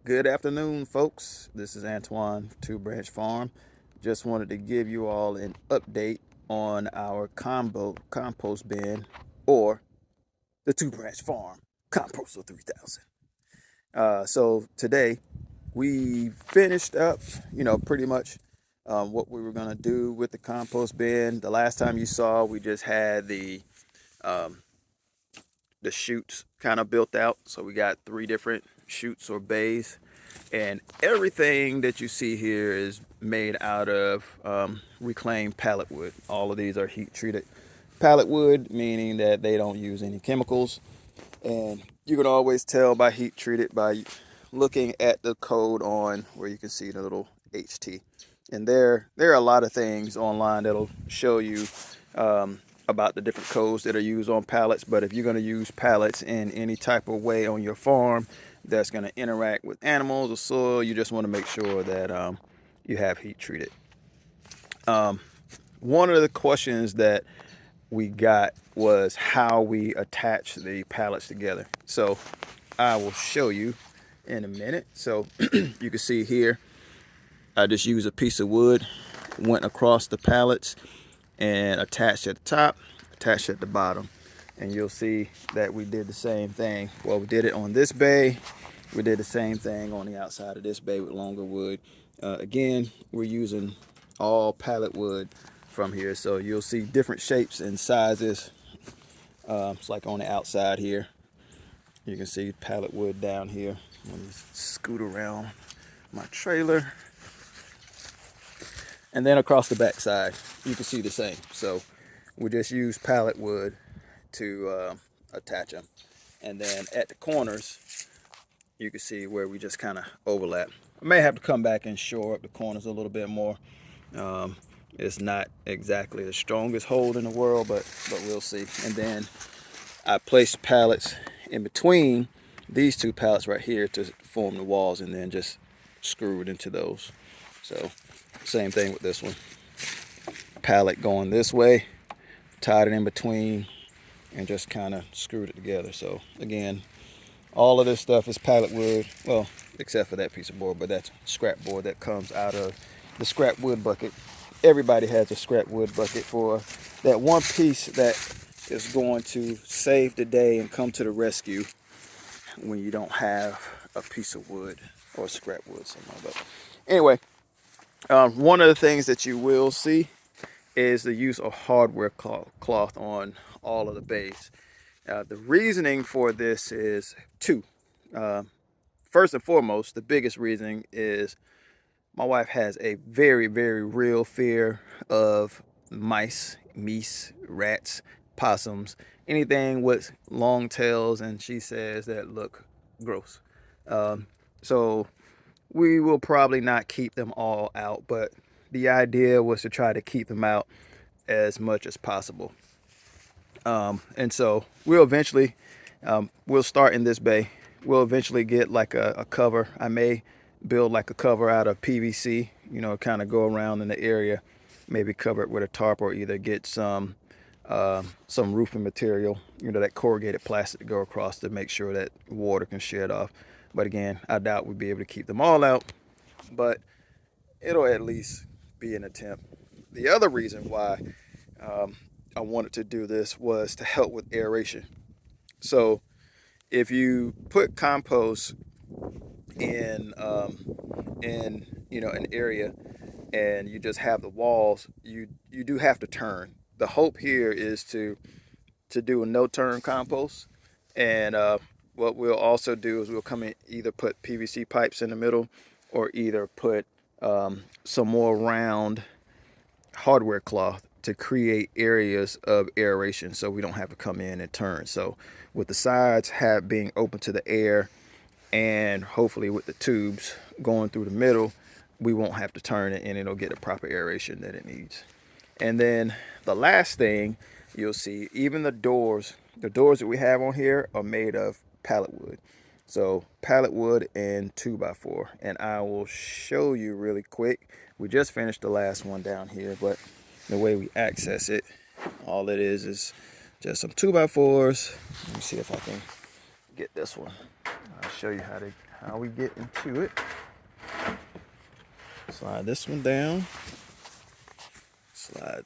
Good afternoon, folks. This is Antoine, Two Branch Farm. Just wanted to give you all an update on our compost bin or the Two Branch Farm Composter 3000. So today we finished up, pretty much what we were going to do with the compost bin. The last time you saw, we just had um, the chutes kind of built out. So we got three different chutes or bays, and everything that you see here is made out of reclaimed pallet wood. All of these are heat treated pallet wood, meaning that they don't use any chemicals. And you can always tell by heat treated by looking at the code on where you can see the little HT. And there are a lot of things online that'll show you about the different codes that are used on pallets. But if you're going to use pallets in any type of way on your farm that's going to interact with animals or soil, you just want to make sure that you have heat treated. One of the questions that we got was how we attach the pallets together. So I will show you in a minute. So you can see here, I just used a piece of wood, went across the pallets and attached at the top, attached at the bottom. And you'll see that we did the same thing. Well, we did it on this bay. We did the same thing on the outside of this bay with longer wood. Again, we're using all pallet wood from here. So you'll see different shapes and sizes. It's like on the outside here. You can see pallet wood down here. Let me scoot around my trailer. And then across the back side, you can see the same. So we just use pallet wood to attach them. And then at the corners, you can see where we just kind of overlap. I may have to come back and shore up the corners a little bit more. It's not exactly the strongest hold in the world, but we'll see. And then I placed pallets in between these two pallets right here to form the walls, and then just screw it into those. So same thing with this one. Pallet going this way, tied it in between, and just kind of screwed it together. So again, all of this stuff is pallet wood, well, except for that piece of board, but that's scrap board that comes out of the scrap wood bucket. Everybody has a scrap wood bucket for that one piece that is going to save the day and come to the rescue when you don't have a piece of wood or scrap wood somewhere. But anyway, one of the things that you will see is the use of hardware cloth on all of the bays. The reasoning for this is two. First and foremost, the biggest reasoning is my wife has a very, very real fear of mice, meese, rats, possums, anything with long tails, and she says that look gross. So we will probably not keep them all out, but the idea was to try to keep them out as much as possible. And so we'll eventually, we'll start in this bay. We'll eventually get like a cover. I may build like a cover out of PVC, kind of go around in the area, maybe cover it with a tarp, or either get some roofing material, that corrugated plastic to go across to make sure that water can shed off. But again, I doubt we'd be able to keep them all out, but it'll at least be an attempt. The other reason why I wanted to do this was to help with aeration. So if you put compost in an area and you just have the walls, you do have to turn. The hope here is to do a no-turn compost, and what we'll also do is we'll come in, either put PVC pipes in the middle, or either put some more round hardware cloth to create areas of aeration so we don't have to come in and turn. So with the sides being open to the air, and hopefully with the tubes going through the middle, we won't have to turn it, and it'll get the proper aeration that it needs. And then the last thing you'll see, even the doors that we have on here are made of pallet wood. So pallet wood and 2x4, and I will show you really quick. We just finished the last one down here, but the way we access it, all it is just some 2x4s. Let me see if I can get this one. I'll show you how how we get into it. Slide this one down. Slide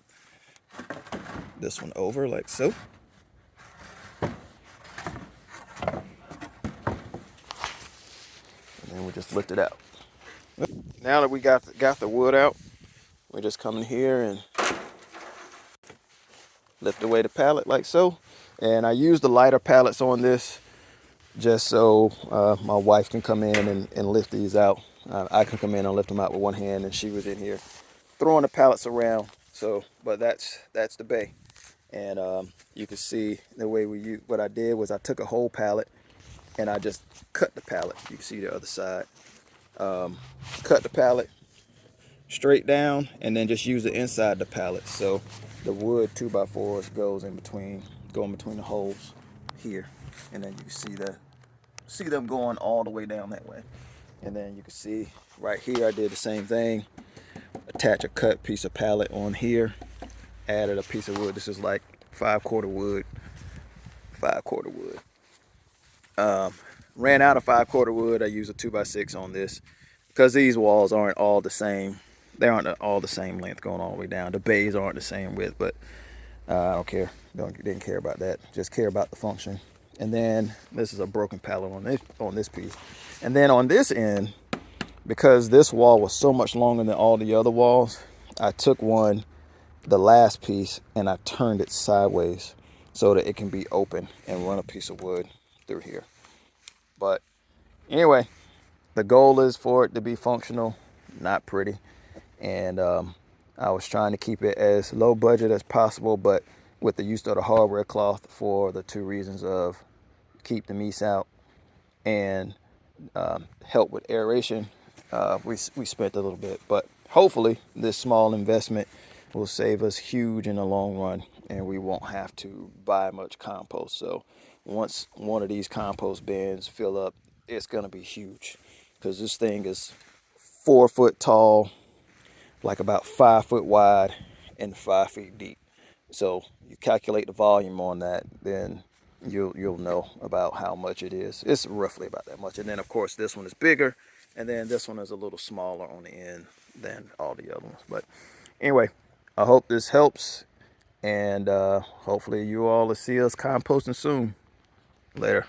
this one over like so. And then we just lift it out. Now that we got the wood out, we just come in here and lift away the pallet like so. And I use the lighter pallets on this just so my wife can come in and lift these out. I can come in and lift them out with one hand, and she was in here throwing the pallets around. So, but that's the bay. And you can see the way we use. What I did was I took a whole pallet and I just cut the pallet. You can see the other side. Cut the pallet straight down and then just use the inside the pallet. So the wood 2x4s goes in between, going between the holes here, and then you can see them going all the way down that way. And then you can see right here I did the same thing. Attach a cut piece of pallet on here. Added a piece of wood. This is like 5/4 wood. 5/4 wood. Ran out of 5/4 wood. I used a 2x6 on this because these walls aren't all the same. They aren't all the same length going all the way down. The bays aren't the same width, but I don't care. Didn't care about that. Just care about the function. And then this is a broken pallet on this piece. And then on this end, because this wall was so much longer than all the other walls, I took the last piece, and I turned it sideways so that it can be open and run a piece of wood through here. But anyway, the goal is for it to be functional, not pretty. And I was trying to keep it as low budget as possible, but with the use of the hardware cloth for the two reasons of keep the meats out and help with aeration, we spent a little bit. But hopefully this small investment will save us huge in the long run, and we won't have to buy much compost. So once one of these compost bins fill up, it's gonna be huge, because this thing is 4 foot tall, like about 5 foot wide, and 5 feet deep. So you calculate the volume on that, then you'll know about how much it is. It's roughly about that much. And then of course this one is bigger, and then this one is a little smaller on the end than all the other ones. But anyway, I hope this helps, and hopefully you all will see us composting soon. Later.